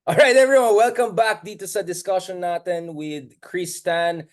All right, everyone, welcome back dito sa discussion natin with Chris Tan.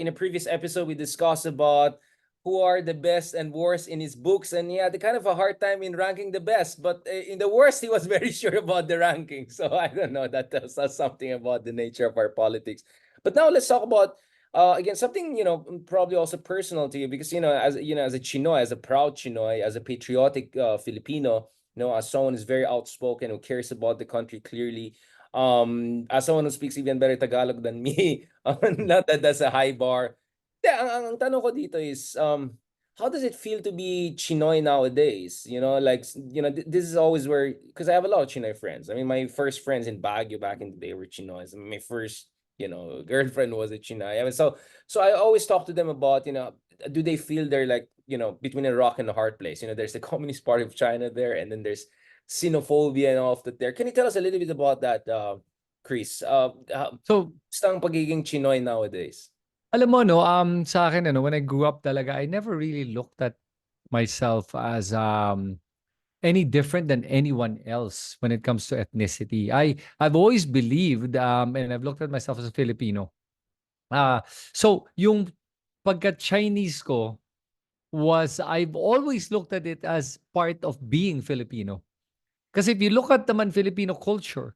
In a previous episode, we discussed about who are the best and worst in his books, and he had kind of a hard time in ranking the best. But in the worst, he was very sure about the ranking. So I don't know. That tells us something about the nature of our politics. But now let's talk about again something probably also personal to you because as a Chinoy, as a proud Chinoy, as a patriotic Filipino. As someone who's very outspoken, who cares about the country clearly, as someone who speaks even better Tagalog than me, not that that's a high bar. Yeah, ang tanong ko dito is, how does it feel to be Chinoy nowadays? This is always where, because I have a lot of Chinoy friends. I mean, my first friends in Baguio back in the day were Chinoys. I mean, my first, girlfriend was a Chinoy. I mean, so I always talk to them about, do they feel they're like, between a rock and a hard place? There's the Communist Party of China there, and then there's xenophobia and all of that there. Can you tell us a little bit about that, Chris? So, Gusto ang pagiging Chinoy nowadays? alam mo, no, sa akin, when I grew up talaga, I never really looked at myself as any different than anyone else when it comes to ethnicity. I've always believed, and I've looked at myself as a Filipino. So yung pagka-Chinese ko I've always looked at it as part of being Filipino. Because if you look at naman Filipino culture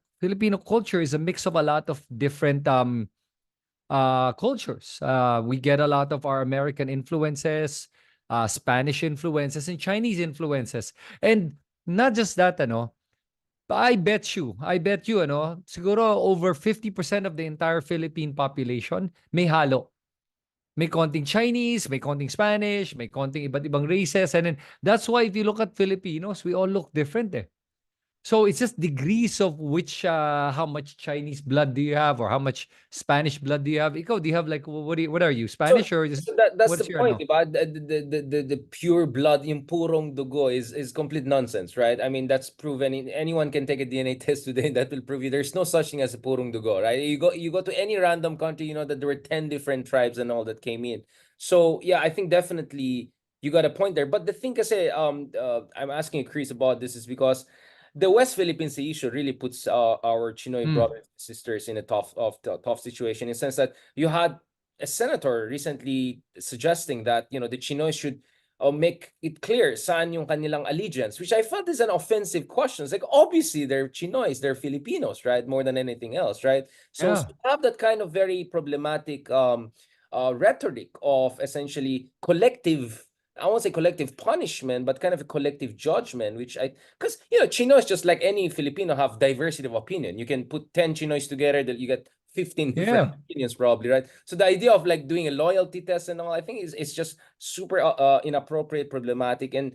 is a mix of a lot of different cultures. We get a lot of our American influences, Spanish influences, and Chinese influences. And not just that, I bet you, siguro over 50% of the entire Philippine population may halo. May konting Chinese, may konting Spanish, may konting iba't ibang races. And then that's why if you look at Filipinos, we all look different eh. So it's just degrees of how much Chinese blood do you have or how much Spanish blood do you have? Ikaw, do you have like, what are you? So, Spanish or just, so that's the what's your, point, diba? The pure blood, yung purong dugo is complete nonsense, right? I mean, that's proven. Anyone can take a DNA test today that will prove you there's no such thing as a purong dugo, right? You go to any random country, you know that there were 10 different tribes and all that came in. So yeah, I think definitely you got a point there. But the thing say, I'm asking Chris about this is because the West Philippine Sea issue really puts our Chinoy mm, brothers and sisters in a tough situation, in the sense that you had a senator recently suggesting that the Chinoy should make it clear saan yung kanilang allegiance, which I felt is an offensive question. It's like, obviously they're Chinoys, they're Filipinos, right? More than anything else, right? So yeah, you have that kind of very problematic rhetoric of essentially collective. I won't say collective punishment, but kind of a collective judgment, which because Chino is just like any Filipino, have diversity of opinion. You can put 10 Chinoys together, that you get 15 different yeah. opinions, probably, right? So the idea of like doing a loyalty test and all, I think is just super inappropriate, problematic, and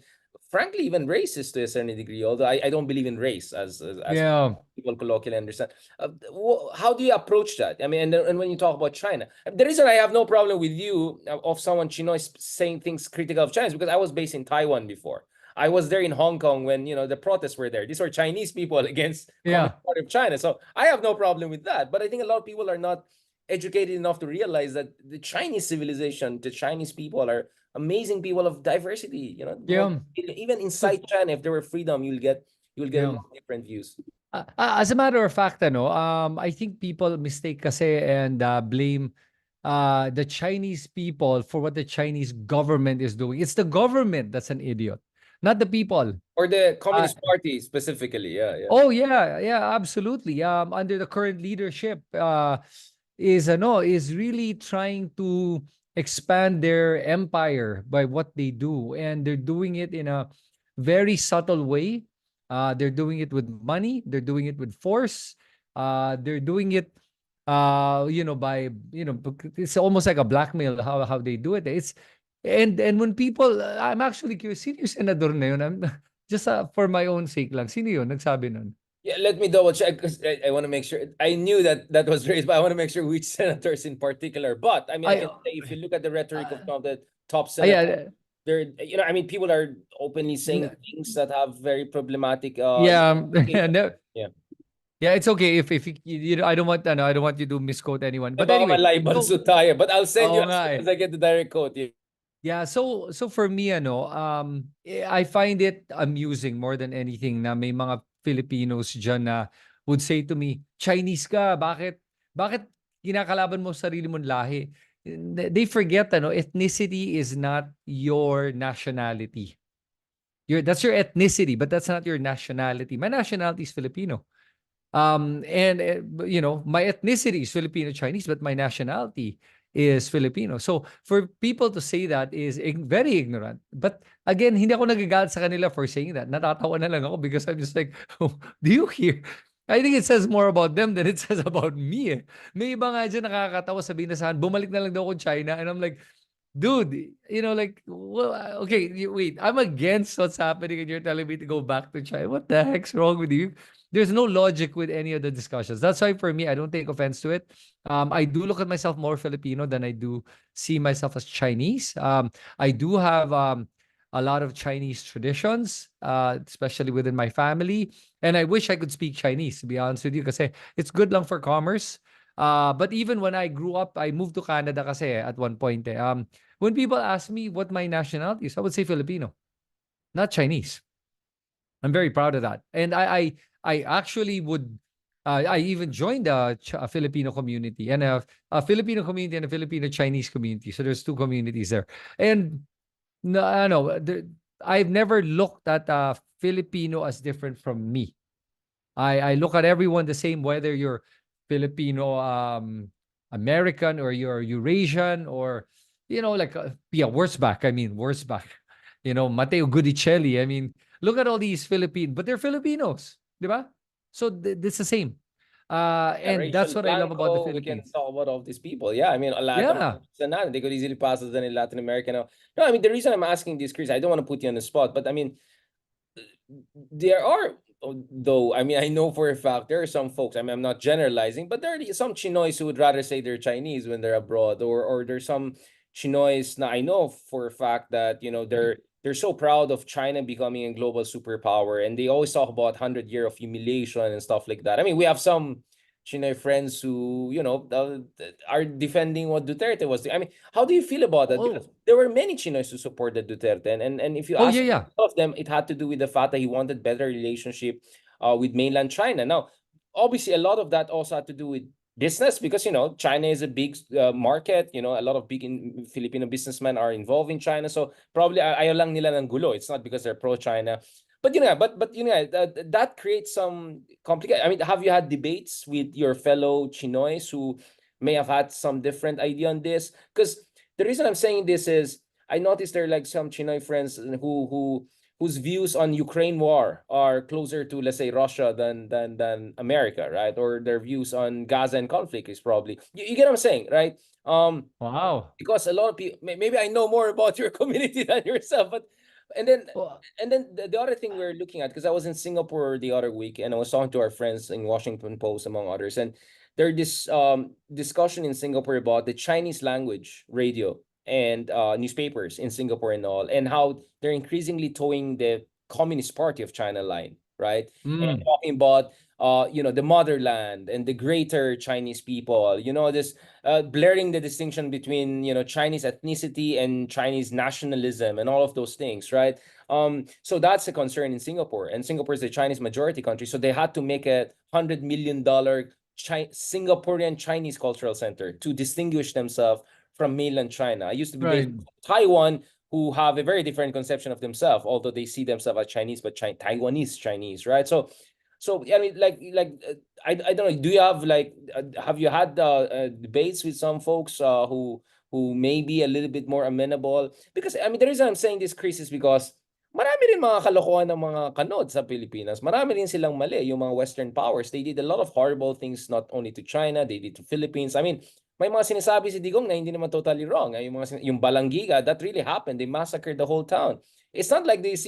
frankly even racist to a certain degree. Although I don't believe in race as Yeah. people colloquially understand. How do you approach that? I mean, and when you talk about China, the reason I have no problem with you of someone Chinoy saying things critical of China is because I was based in Taiwan before. I was there in Hong Kong when the protests were there. These were Chinese people against Yeah. Communist Party of China. So I have no problem with that. But I think a lot of people are not educated enough to realize that the Chinese civilization, the Chinese people are amazing people of diversity. Yeah. Even So, inside China, if there were freedom, you'll get a yeah. lot of different views. As a matter of fact, I think people mistake kasi and blame the Chinese people for what the Chinese government is doing. It's the government that's an idiot, not the people. Or the Uh, Communist Party specifically. Yeah, yeah. oh yeah, yeah, absolutely. Under the current leadership, is really trying to expand their empire by what they do, and they're doing it in a very subtle way. They're doing it with money. They're doing it with force. They're doing it, by it's almost like a blackmail how they do it. And when people, I'm actually curious, sino yung senador na yun? I'm just for my own sake lang. Sino yun? Nagsabi nun? Yeah, let me double check because I want to make sure. I knew that was raised, but I want to make sure which senators in particular. But I mean, I I, can say if you look at the rhetoric of some of the top senators, yeah, they're I mean, people are openly saying things that have very problematic yeah, implications. no, Yeah. yeah, it's okay if I don't want I don't want you to misquote anyone. But Baka anyway, malibal so tayo, but I'll send you oo as nga soon eh. as I get the direct quote. Yeah. Yeah, so for me I find it amusing more than anything na may mga Filipinos diyan na would say to me, Chinese ka, bakit kinakalaban mo sarili mong lahi? They forget, ethnicity is not your nationality. That's your ethnicity, but that's not your nationality. My nationality is Filipino. And my ethnicity is Filipino-Chinese, but my nationality is Filipino. So for people to say that is very ignorant. But again, hindi ako nagagalit sa kanila for saying that. Natatawa na lang ako because I'm just like, oh, do you hear? I think it says more about them than it says about me. May iba nga dyan nakakatawa, sabihin na saan, bumalik na lang daw ako China. And I'm like, dude, like, well, okay, wait, I'm against what's happening and you're telling me to go back to China. What the heck's wrong with you? There's no logic with any of the discussions. That's why for me, I don't take offense to it. I do look at myself more Filipino than I do see myself as Chinese. I do have a lot of Chinese traditions, especially within my family. And I wish I could speak Chinese, to be honest with you, because it's good lang for commerce. But even when I grew up, I moved to Canada kasi at one point. When people ask me what my nationality is, I would say Filipino, not Chinese. I'm very proud of that. And I actually would, I even joined a Filipino community and a Filipino community and a Filipino-Chinese community. So there's two communities there. And no, I've never looked at Filipino as different from me. I look at everyone the same, whether you're Filipino American or you're Eurasian or like worse back. I mean, worse back. Mateo Gudicelli. I mean, look at all these Philippine, but they're Filipinos, di ba? So it's the same. Yeah, And that's Rachel what I love about the Blanco, we can Philippines. talk about all these people. Yeah, I mean, a lot of Yeah. they could easily pass us than in Latin America now. No, I mean, the reason I'm asking this, Chris, I don't want to put you on the spot, but I mean, there are, though, I mean, I know for a fact there are some folks, I mean, I'm not generalizing, but there are some Chinoys who would rather say they're Chinese when they're abroad, or there's some Chinoys now I know for a fact that, they're so proud of China becoming a global superpower, and they always talk about 100 year of humiliation and stuff like that. I mean, we have some Chinoy friends who, are defending what Duterte was doing. I mean, how do you feel about that? Because Oh. there were many Chinoys who supported Duterte, and if you Oh ask yeah, yeah. of them, it had to do with the fact that he wanted better relationship with mainland China. Now, obviously, a lot of that also had to do with business because China is a big market. A lot of big Filipino businessmen are involved in China, so probably ayaw lang nila ng gulo. It's not because they're pro-China. But that creates some complicated. I mean, have you had debates with your fellow Chinoys who may have had some different idea on this? Because the reason I'm saying this is I noticed there are like some Chinoy friends whose views on Ukraine war are closer to, let's say, Russia than America, right? Or their views on Gaza and conflict is probably you get what I'm saying, right? Wow. Because a lot of people, maybe I know more about your community than yourself, but and then Well, the other thing we're looking at, because I was in Singapore the other week and I was talking to our friends in Washington Post among others, and there's this discussion in Singapore about the Chinese language radio and newspapers in Singapore and all, and how they're increasingly towing the Communist Party of China line, right? And mm, talking about the motherland and the greater Chinese people, this blurring the distinction between Chinese ethnicity and Chinese nationalism and all of those things, right? So that's a concern in Singapore, and Singapore is a Chinese majority country, so they had to make $100 million Singaporean Chinese cultural center to distinguish themselves from mainland China. I used to be based right. in Taiwan, who have a very different conception of themselves, although they see themselves as Chinese, but Taiwanese Chinese, right? So I mean, I don't know. Do you have you had debates with some folks who may be a little bit more amenable? Because I mean, the reason I'm saying this, Chris, is because marami rin mga kalokohan ng mga kanod sa Pilipinas. Marami rin silang mali, yung mga Western powers. They did a lot of horrible things not only to China, they did to Philippines. I mean, may mga sinasabi si Digong na hindi naman totally wrong. Yung Balangiga, that really happened. They massacred the whole town. It's not like this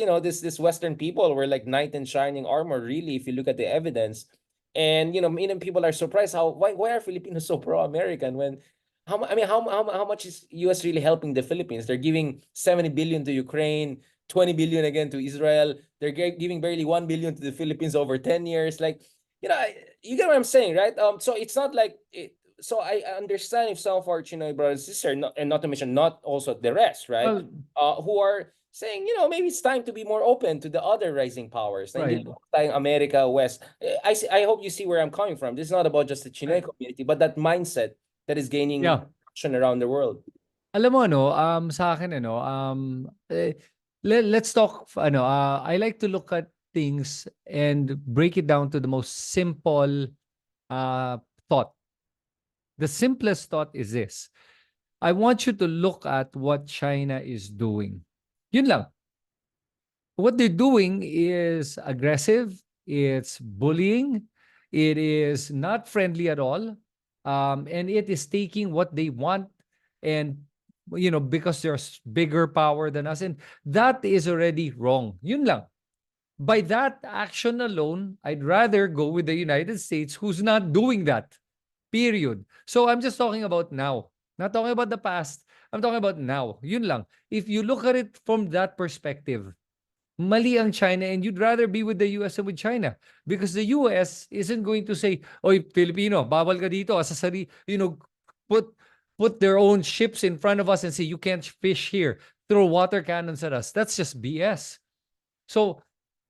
Western people were like knight in shining armor, really, if you look at the evidence. And people are surprised why are Filipinos so pro-American when how much is US really helping the Philippines? They're giving 70 billion to Ukraine, 20 billion again to Israel. They're giving barely 1 billion to the Philippines over 10 years. Like, you get what I'm saying, right? So it's not like so I understand if some of our Chinoy brothers and sisters, and not to mention not also the rest, right? Well, Who are saying, maybe it's time to be more open to the other rising powers. Na hindi Right. lang tayong America, West. I hope you see where I'm coming from. This is not about just the Chinoy community, but that mindset that is gaining Yeah. traction around the world. Alam mo ano, sa akin ano, let's talk I like to look at things and break it down to the most simple uh thought. The simplest thought is this. I want you to look at what China is doing. Yun lang. What they're doing is aggressive, it's bullying, it is not friendly at all, and it is taking what they want, and because there's bigger power than us, and that is already wrong. Yun lang. By that action alone, I'd rather go with the United States, who's not doing that. Period. So I'm just talking about now. Not talking about the past. I'm talking about now. Yun lang. If you look at it from that perspective, mali ang China, and you'd rather be with the US than with China, because the US isn't going to say, "Oy, Filipino, bawal ka dito." Put their own ships in front of us and say, "You can't fish here." Throw water cannons at us. That's just BS. So,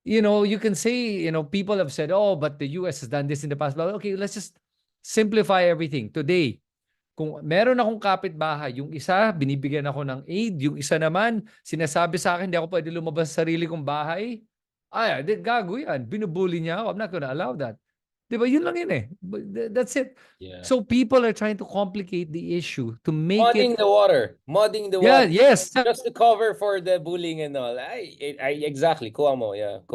you can say, people have said, "Oh, but the US has done this in the past." But okay, let's just simplify everything. Today, kung meron akong kapitbahay, yung isa, binibigyan ako ng aid, yung isa naman, sinasabi sa akin, hindi ako pwede lumabas sa sarili kong bahay, gago yan. Binubully niya ako. I'm not gonna allow that. Di ba? Yun lang yun eh. That's it. Yeah. So people are trying to complicate the issue to make Mudding it. the water. Mudding the Yeah, water. yes. Just to cover for the bullying and all. Exactly. Kuha mo. Yeah.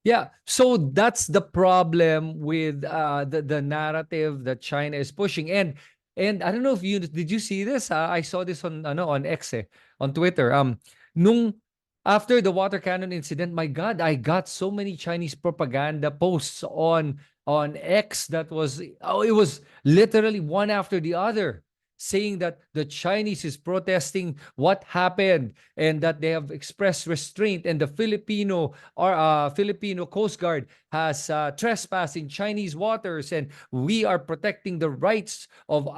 Yeah, so that's the problem with the narrative that China is pushing, and I don't know if did you see this? I saw this on X, on Twitter. Nung after the water cannon incident, my God, I got so many Chinese propaganda posts on X that it was literally one after the other, saying that the Chinese is protesting what happened, and that they have expressed restraint, and the Filipino Coast Guard has trespassed in Chinese waters, and we are protecting the rights of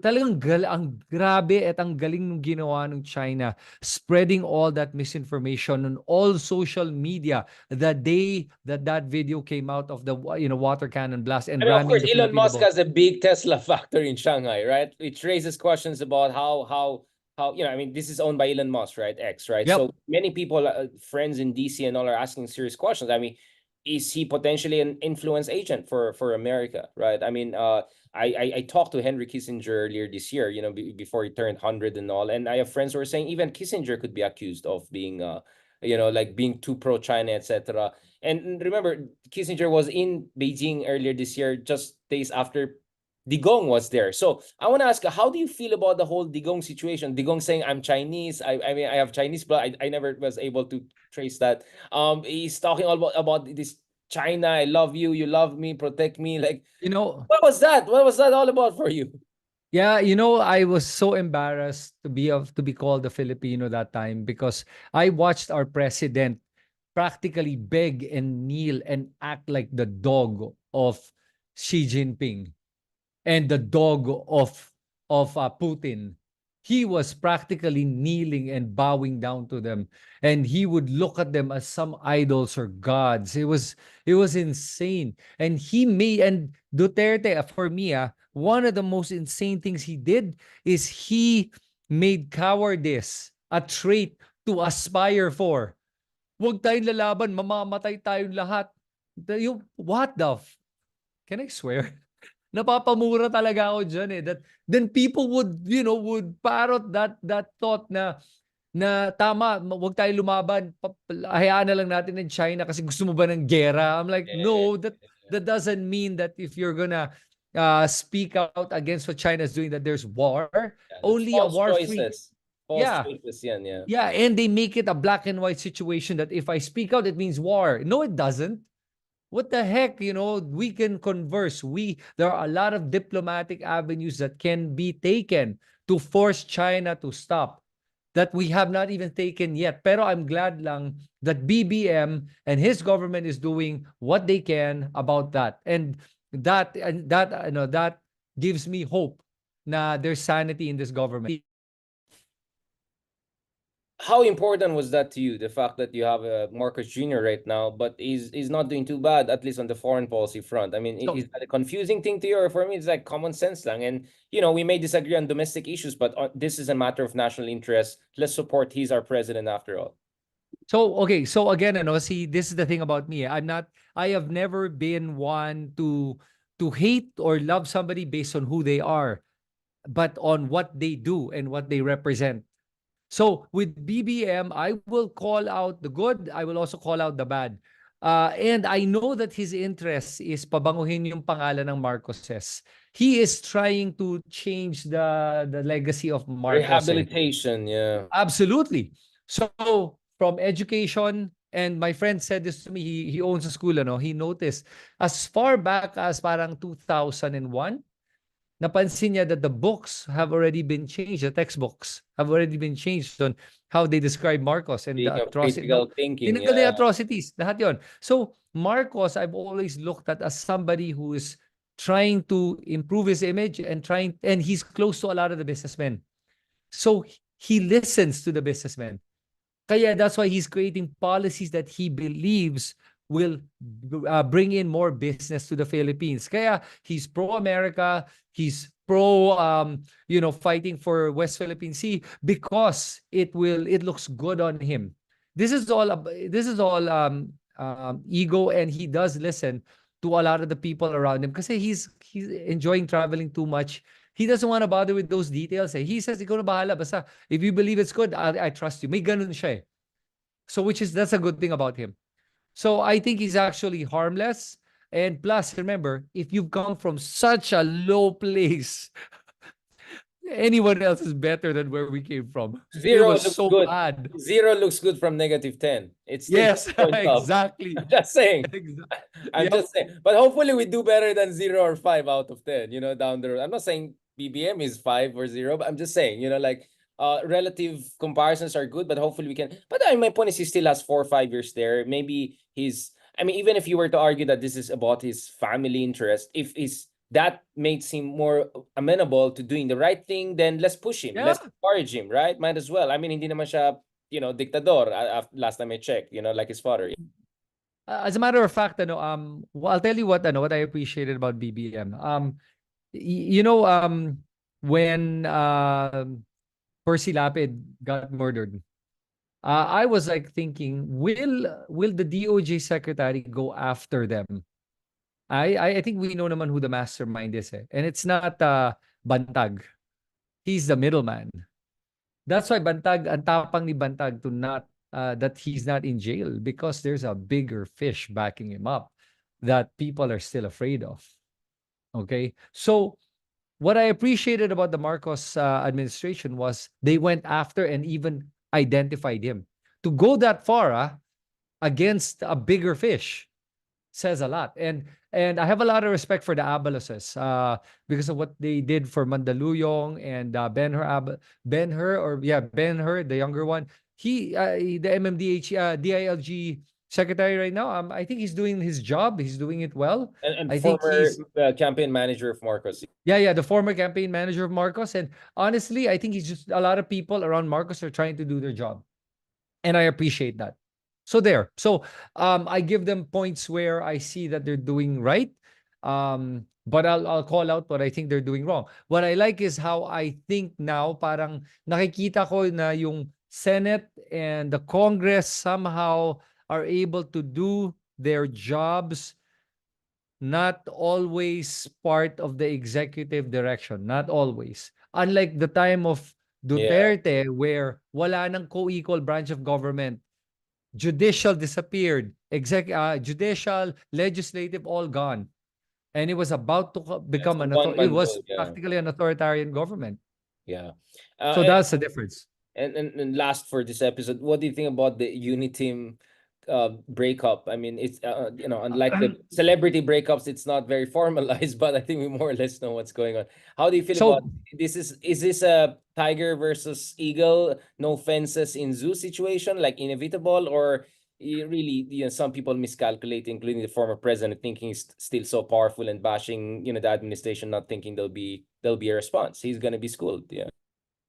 talagang ang grabe at ang galing ng ginawa ng China, spreading all that misinformation on all social media the day that video came out of the water cannon blast and I mean, of ramming course, the Elon Filipino Musk boat. has a big Tesla factory in Shanghai, right? Which raises questions about how I mean, this is owned by Elon Musk, right? X, right? Yep. So many people, friends in DC and all, are asking serious questions. I mean, is he potentially an influence agent for America, right? I mean, I talked to Henry Kissinger earlier this year, before he turned 100 and all, and I have friends who are saying even Kissinger could be accused of being, like being too pro-China, etc. And remember, Kissinger was in Beijing earlier this year, just days after Digong was there. So I want to ask, how do you feel about the whole Digong situation? Digong saying, "I'm Chinese. I mean, I have Chinese blood." I never was able to trace that. He's talking all about this China. I love you. You love me. Protect me. Like, You know, what was that? What was that all about for you? Yeah, I was so embarrassed to be called a Filipino that time, because I watched our president practically beg and kneel and act like the dog of Xi Jinping and the dog of Putin. He was practically kneeling and bowing down to them, and he would look at them as some idols or gods. It was insane. And Duterte, for me, one of the most insane things he did is he made cowardice a trait to aspire for. Huwag tayong lalaban, mamamatay tayong lahat. What the can I swear? Napapamura talaga ako diyan eh. That then people would parrot that thought na tama, wag tayo lumaban. Hayaan na lang natin ng China kasi gusto mo ba ng gera? I'm like, Yeah, no, that doesn't mean that if you're gonna speak out against what China is doing, that there's war. yeah, that's Only a false war-free. choices. False Yeah. choices, yan, yeah. Yeah, and they make it a black and white situation that if I speak out, it means war. No, it doesn't. What the heck, we can converse. There are a lot of diplomatic avenues that can be taken to force China to stop, that we have not even taken yet. Pero I'm glad lang that BBM and his government is doing what they can about that. And that gives me hope na there's sanity in this government. How important was that to you? The fact that you have a Marcos Jr. right now, but he's not doing too bad, at least on the foreign policy front. I mean, So is that a confusing thing to you, or for me, it's like common sense lang. And we may disagree on domestic issues, but this is a matter of national interest. Let's support. He's our president after all. So okay, so again, see, this is the thing about me. I have never been one to hate or love somebody based on who they are, but on what they do and what they represent. So with BBM, I will call out the good, I will also call out the bad. And I know that his interest is pabanguhin yung pangalan ng Marcoses. He is trying to change the legacy of Marcos. Rehabilitation, yeah. Absolutely. So from education, and my friend said this to me, he owns a school, he noticed as far back as parang 2001, napansin niya that the books have already been changed, the textbooks have already been changed on how they describe Marcos and the Speaking of atrocity. critical thinking, Tinanggal na yeah. yung atrocities, lahat yon. So Marcos, I've always looked at as somebody who is trying to improve his image and he's close to a lot of the businessmen. So he listens to the businessmen. Kaya that's why he's creating policies that he believes will bring in more business to the Philippines. Kaya he's pro-America, he's pro fighting for West Philippine Sea because it looks good on him. This is all ego, and he does listen to a lot of the people around him kasi he's enjoying traveling too much. He doesn't want to bother with those details. He says, ikaw na bahala. Basta, if you believe it's good, I trust you. May ganun siya eh. So that's a good thing about him. So I think he's actually harmless. And plus, remember, if you've come from such a low place, anyone else is better than where we came from. It Zero was looks so good. bad. Zero looks good from -10. It's still Yes, 2 points up. exactly. I'm just saying. I'm Yep. just saying. But hopefully we do better than 0 or 5 out of 10, down the road. I'm not saying BBM is 5 or 0, but I'm just saying, like relative comparisons are good, but hopefully we can. But my point is he still has 4 or 5 years there. Maybe I mean, even if you were to argue that this is about his family interest, if that makes him more amenable to doing the right thing, then let's push him. Yeah. Let's encourage him, right? Might as well. I mean, hindi naman siya, dictador, last time I checked, like his father. As a matter of fact, well, I'll tell you what I appreciated about BBM. When Percy Lapid got murdered, I was like thinking, will the DOJ secretary go after them? I think we know naman who the mastermind is, and it's not Bantag. He's the middleman. That's why Bantag, ang tapang ni Bantag to not that he's not in jail, because there's a bigger fish backing him up that people are still afraid of. Okay, so what I appreciated about the Marcos administration was they went after and even identified him. To go that far against a bigger fish says a lot. And I have a lot of respect for the Abaloses because of what they did for Mandaluyong and Ben-Hur, the younger one. The DILG secretary right now. I think he's doing his job. He's doing it well. And I think former he's campaign manager of Marcos. the former campaign manager of Marcos. And honestly, I think he's just a lot of people around Marcos are trying to do their job. And I appreciate that. So there. So I give them points where I see that they're doing right. But I'll call out what I think they're doing wrong. What I like is how I think now parang nakikita ko na yung Senate and the Congress somehow are able to do their jobs, not always part of the executive direction, not always. Unlike the time of Yeah. Duterte, where wala nang co-equal branch of government, judicial disappeared, judicial, legislative, all gone. And it was about to become So one it man was rule, yeah. practically an authoritarian government. Yeah. So that's the difference. And last for this episode, what do you think about the UniTeam breakup? I mean, it's unlike the celebrity breakups, it's not very formalized, but I think we more or less know what's going on. How do you feel about this? Is this a tiger versus eagle, no fences in zoo situation, like inevitable, or really, some people miscalculate, including the former president, thinking he's still so powerful and bashing, the administration, not thinking there'll be a response. He's gonna be schooled. Yeah.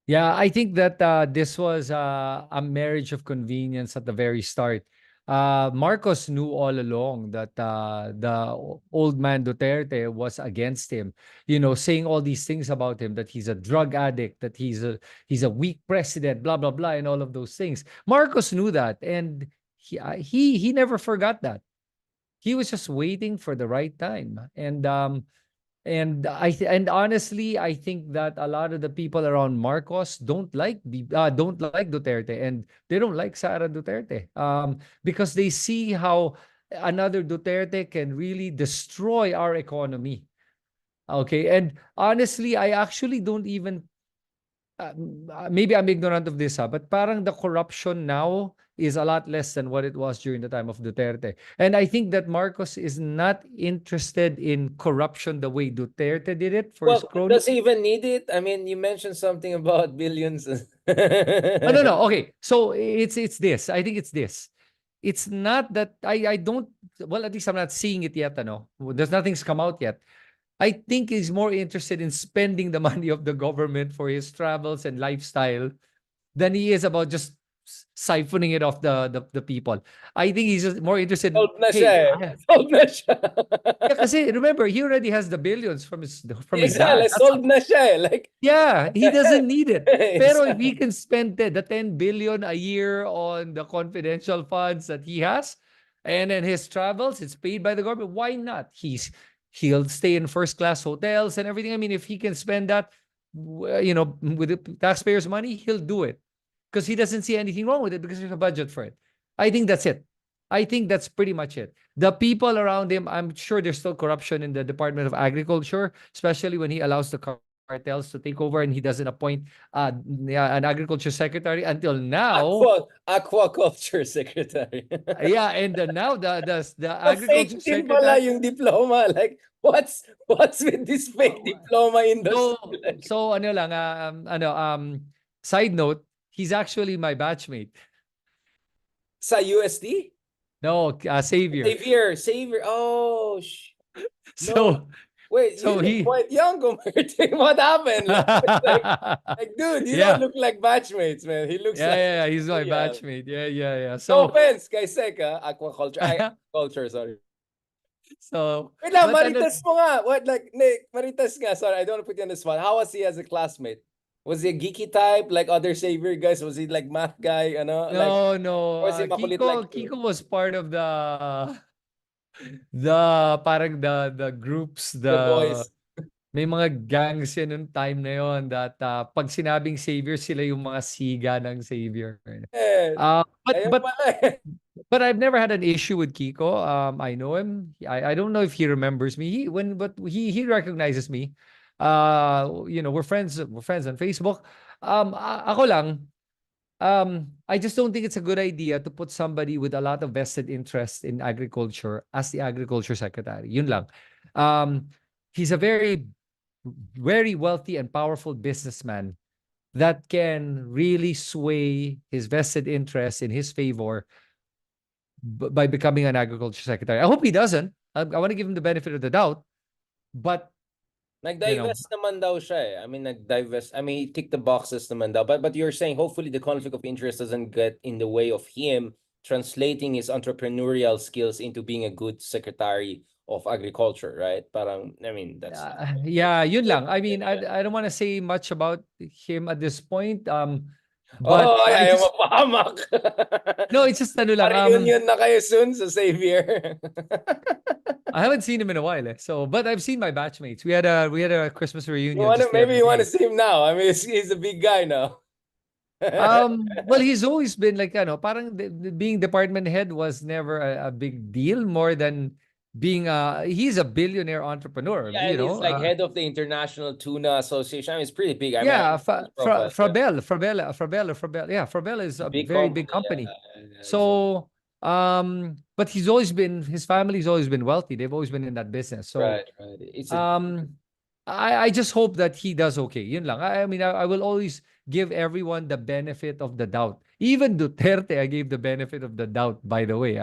Yeah, I think that this was a marriage of convenience at the very start. Marcos knew all along that old man Duterte was against him, saying all these things about him, that he's a drug addict, that he's a weak president, blah blah blah, and all of those things. Marcos knew that, and he never forgot that. He was just waiting for the right time, and honestly, I think that a lot of the people around Marcos don't like Duterte, and they don't like Sara Duterte, because they see how another Duterte can really destroy our economy. Okay, and honestly, I actually don't even maybe I'm ignorant of this, but parang the corruption now is a lot less than what it was during the time of Duterte. And I think that Marcos is not interested in corruption the way Duterte did it for his Well, cronies. does he even need it? I mean, you mentioned something about billions. Oh, no, no. Okay. So it's this. I think it's this. It's not that I don't, well, at least I'm not seeing it yet, ano. There's nothing's come out yet. I think he's more interested in spending the money of the government for his travels and lifestyle than he is about just siphoning it off the people. I think he's just more interested in, Sold na siya hey, eh. Sold na siya. yeah, kasi remember, he already has the billions from his dad. Exactly, sold na siya eh. Like, Yeah, he doesn't need it. Pero if he exactly. can spend the 10 billion a year on the confidential funds that he has, and then his travels, it's paid by the government, why not? He'll stay in first class hotels and everything. I mean, if he can spend that, with the taxpayers' money, he'll do it because he doesn't see anything wrong with it because there's a budget for it. I think that's it. I think that's pretty much it. The people around him, I'm sure there's still corruption in the Department of Agriculture, especially when he allows the cartels to take over and he doesn't appoint an agriculture secretary until now. Aquaculture secretary. Yeah, and now the The agriculture fake din pala secretary. yung diploma. Like, what's with this fake diploma industry? So Like, so ano lang side note, he's actually my batchmate. sa USD? No, Savior. Savior. Oh, no. So Wait, you so look he quite young compared to him. What happened? Like, dude, you don't yeah. look like batchmates, man. He looks Yeah, like yeah, yeah, he's so my young. batchmate. Yeah, yeah, yeah. No So offense, kay Seka, aquaculture. Ay, culture, sorry. so Wait lang, but ano, Maritas mo nga. What, like, Nick, Maritas nga. Sorry, I don't want to put you on the spot. How was he as a classmate? Was he a geeky type, like other Savior guys? Was he like math guy, like, no, no. or was he makulit like you? Kiko was part of the parang the groups, The boys. may mga gangs yan nung time na yon that pag sinabing savior, sila yung mga siga ng savior. Eh, Uh, but ayun but pala eh. but I've never had an issue with Kiko. I know him. I don't know if he remembers me. But he recognizes me. We're friends. We're friends on Facebook. Ako lang. I just don't think it's a good idea to put somebody with a lot of vested interest in agriculture as the agriculture secretary. Yun lang. Um, he's a very, very wealthy and powerful businessman that can really sway his vested interest in his favor by becoming an agriculture secretary. I hope he doesn't. I want to give him the benefit of the doubt, but you know, Nag-divest naman daw siya eh. I mean, nag-divest. I mean, he ticked the boxes naman daw. But you're saying hopefully the conflict of interest doesn't get in the way of him translating his entrepreneurial skills into being a good secretary of agriculture, right? Parang, I mean, that's yeah, yun lang. I mean, I don't want to say much about him at this point. Oh, But I ayaw just mapahamak. no, it's just ano lang. Pa-reunion na kayo soon sa Xavier. I haven't seen him in a while, eh. So, but I've seen my batchmates. We had a Christmas reunion just the Maybe other you want to day. see him now. I mean, he's a big guy now. Well, he's always been like, parang being department head was never a big deal more than being he's a billionaire entrepreneur, Yeah, and he's like head of the International Tuna Association. I mean, it's pretty big. I mean, yeah, his profile, yeah. Frabel. Yeah, Frabel is a Big very big company. company. Yeah, exactly. So, but his family's always been wealthy. They've always been in that business. So, Right. It's a um, I just hope that he does okay. Yun lang. I mean, I will always give everyone the benefit of the doubt. Even Duterte, I gave the benefit of the doubt, by the way.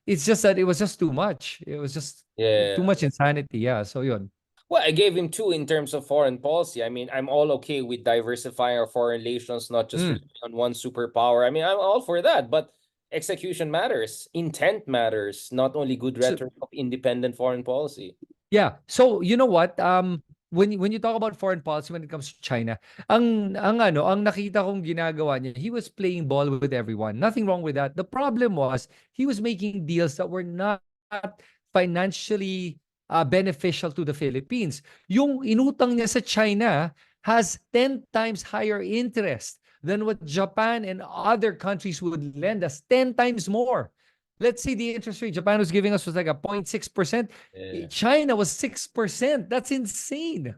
It's just that it was just too much. It was just too yeah. much insanity. Yeah. So yun. Well, I gave him two in terms of foreign policy. I mean, I'm all okay with diversifying our foreign relations, not just Mm. relying on one superpower. I mean, I'm all for that, but execution matters, intent matters, not only good So, rhetoric of independent foreign policy. yeah. So, you know what? When you talk about foreign policy when it comes to China, ang nakita kong ginagawa niya, he was playing ball with everyone. Nothing wrong with that. The problem was he was making deals that were not financially beneficial to the Philippines. Yung inutang niya sa China has 10 times higher interest than what Japan and other countries would lend us, 10 times more. Let's say the interest rate Japan was giving us was like a 0.6%. Yeah. China was 6%. That's insane.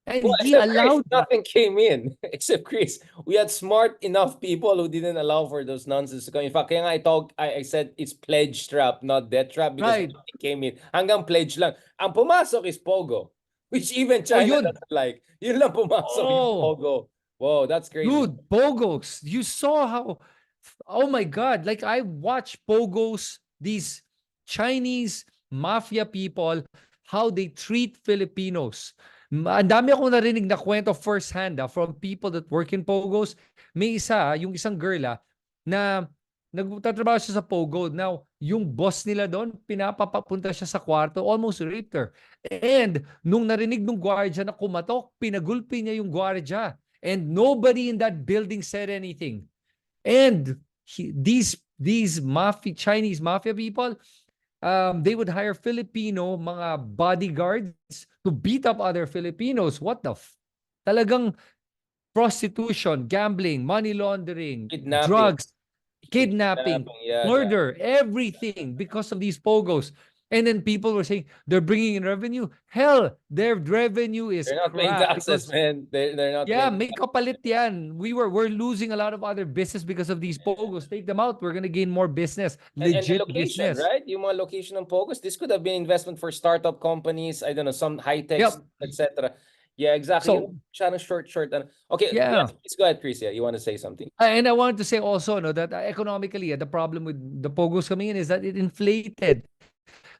And Well, he except Chris, allowed that. nothing came in. Except Chris, we had smart enough people who didn't allow for those nonsense to come. In fact, kaya nga I said it's pledge trap, not debt trap, because Right. nothing came in. Hanggang pledge lang. Ang pumasok is Pogo, which even Oh, China yun. doesn't like. Yun lang pumasok yung Oh, Pogo. Whoa, that's crazy. dude, Pogos. You saw how, oh my God. Like I watched Pogos, these Chinese mafia people, how they treat Filipinos. Ang dami akong narinig na kwento firsthand from people that work in Pogos. May isa, yung isang girl na nagtatrabaho siya sa Pogo. Now, yung boss nila doon, pinapapunta siya sa kwarto, almost raped her. And nung narinig nung gwardiya na kumatok, pinagulpi niya yung gwardiya. And nobody in that building said anything. And these mafia Chinese mafia people, they would hire Filipino mga bodyguards to beat up other Filipinos. What the talagang prostitution, gambling, money laundering, Kidnapping. drugs, kidnapping, Yeah, yeah. murder, everything because of these pogos. And then people were saying they're bringing in revenue. Hell, their revenue is They're not paying crap taxes, because man. They're not yeah, paying. may kapalit yan. We're losing a lot of other business because of these pogos. Take them out. We're gonna gain more business, And the legit location, business. right? Yung mga location ng Pogos, this could have been investment for startup companies, I don't know, some high techs, Yep. etc. Yeah, exactly. Yung So masyadong short. Okay, yeah, yeah. please go ahead, Chris. Yeah, you want to say something? And I wanted to say also no, that economically, the problem with the pogos coming in is that it inflated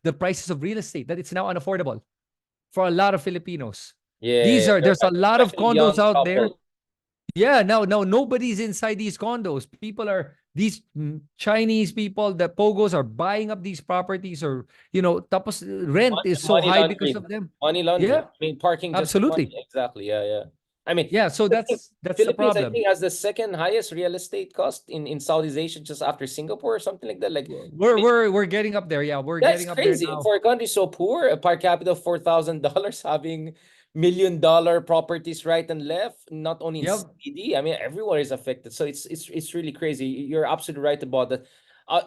the prices of real estate, that it's now unaffordable for a lot of Filipinos. Yeah, There's a lot of especially young condos out there. couple. Yeah, now nobody's inside these condos. People are these Chinese people, the pogos are buying up these properties, or tapos rent is so Money high because laundering. of them. Money laundering. Yeah, I mean, parking just for money. absolutely. Exactly. Yeah. I mean, Yeah, so I think that's the Philippines, I problem. think, has the second highest real estate cost in Southeast Asia, just after Singapore or something like that. Like, We're getting up there. Yeah, we're that's getting up there crazy. now. For a country so poor, a per capita of $4,000, having $1 million properties right and left, not only in Yep. CD. I mean, everywhere is affected. So it's really crazy. You're absolutely right about that.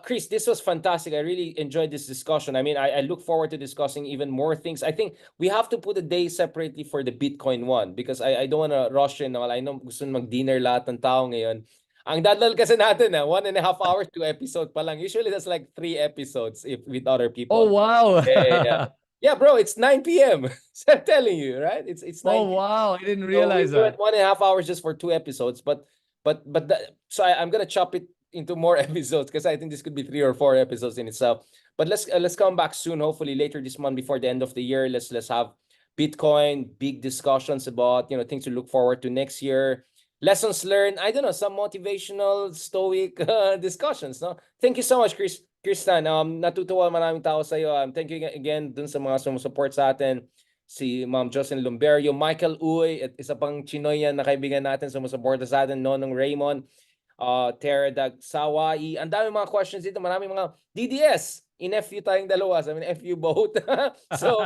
Chris, this was fantastic. I really enjoyed this discussion. I mean, I look forward to discussing even more things. I think we have to put a day separately for the Bitcoin one, because I don't want to rush in. I know gusto mag-dinner lahat ng tao ngayon. Ang dadal kasi natin 1.5 hours, 2 episodes pa lang. Usually that's like 3 episodes if with other Oh people. wow. Yeah. Yeah, bro, it's 9 p.m. So I'm telling you, right? It's 9 Oh wow, I didn't So we realize do it that. 1.5 hours just for 2 episodes, so I'm gonna chop it into more episodes, because I think this could be 3 or 4 episodes in itself. But let's come back soon, hopefully later this month before the end of the year. Let's have Bitcoin, big discussions about things to look forward to next year, lessons learned. I don't know, some motivational, stoic discussions. No, thank you so much, Kristan. Natutuwa maraming tao sa iyo. Thank you again dun sa mga sumusupport sa atin. Si Ma'am Jocelyn Lumberio, Michael Uy, at isa pang Chinoy yan na kaibigan natin, sumusuporta sa atin, Nonong Raymond, Tara Sawai. Ang dami mga questions dito, maraming mga DDS. In-FU tayong dalawa, I mean, FU both. So,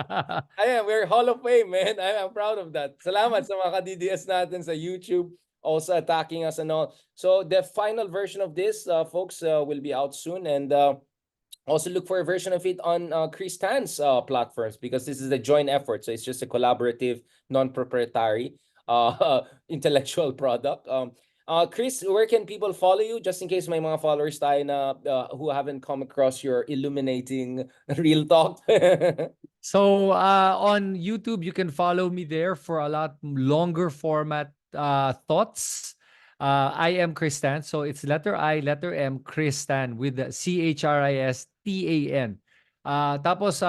ayan, we're Hall of Fame, man. I'm proud of that. Salamat sa mga DDS natin sa YouTube, also attacking us and all. So, the final version of this, folks, will be out soon. And also look for a version of it on Chris Tan's platforms, because this is a joint effort. So it's just a collaborative, non-proprietary intellectual product. Chris, where can people follow you, just in case may mga followers tayo na who haven't come across your illuminating real talk? So on YouTube, you can follow me there for a lot longer format thoughts. I am Christan, so it's letter I, letter M, Christan with the CHRISTAN. Tapos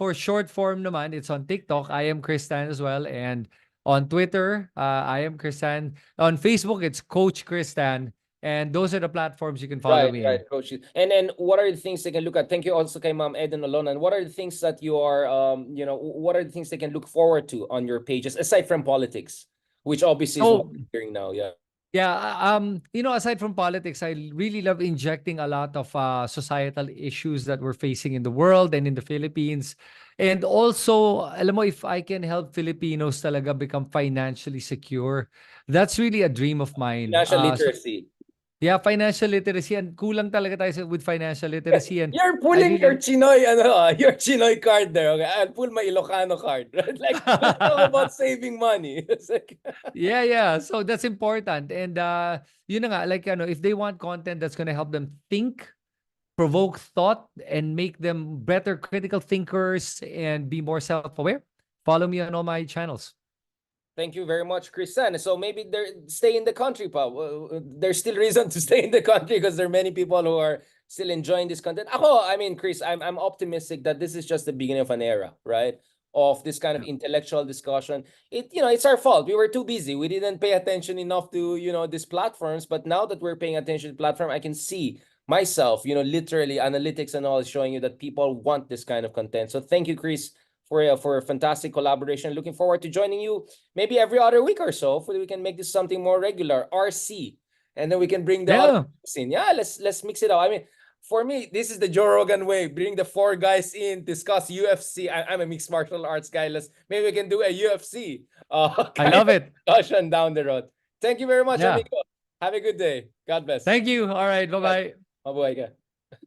for short form naman, it's on TikTok. I am Christan as well. And on Twitter, I am Christan. On Facebook, it's Coach Christan. And those are the platforms you can follow Right, me right, in. coach. And then what are the things they can look at? Thank you also kay Ma'am Eden Alon. And what are the things that you are what are the things they can look forward to on your pages aside from politics, which obviously is what So, we're hearing now. Yeah. yeah, aside from politics, I really love injecting a lot of societal issues that we're facing in the world and in the Philippines. And also, alam mo, if I can help Filipinos talaga become financially secure, that's really a dream of mine. Financial So literacy. yeah, financial literacy, and kulang talaga tayo with financial literacy. And You're I pulling your really Chinoy, your Chinoy card there. Okay, I'll pull my Ilocano card. Right? Like, let's talk about saving money. It's like, yeah, yeah. So that's important. And yun na nga, like, if they want content that's gonna help them think, provoke thought, and make them better critical thinkers and be more self-aware, follow me on all my channels. thank you very much, Christian. So maybe they're stay in the country, pa. There's still reason to stay in the country because there are many people who are still enjoying this content. I mean, Chris, I'm optimistic that this is just the beginning of an era, right? Of this kind of intellectual discussion. It's our fault. We were too busy. We didn't pay attention enough to, these platforms. But now that we're paying attention to platform, I can see myself, literally analytics and all is showing you that people want this kind of content. So thank you, Chris, for a fantastic collaboration. Looking forward to joining you maybe every other week or so, so we can make this something more regular. RC, and then we can bring the other Yeah, in. Yeah, let's mix it up. I mean, for me, this is the Joe Rogan way. Bring the four guys in, discuss UFC. I'm a mixed martial arts guy. Maybe we can do a UFC I kind love of it. discussion down the road. Thank you very much, Yeah. amigo. Have a good day. God bless. Thank you. All right. Yes. Bye-bye. Mabuhay ka.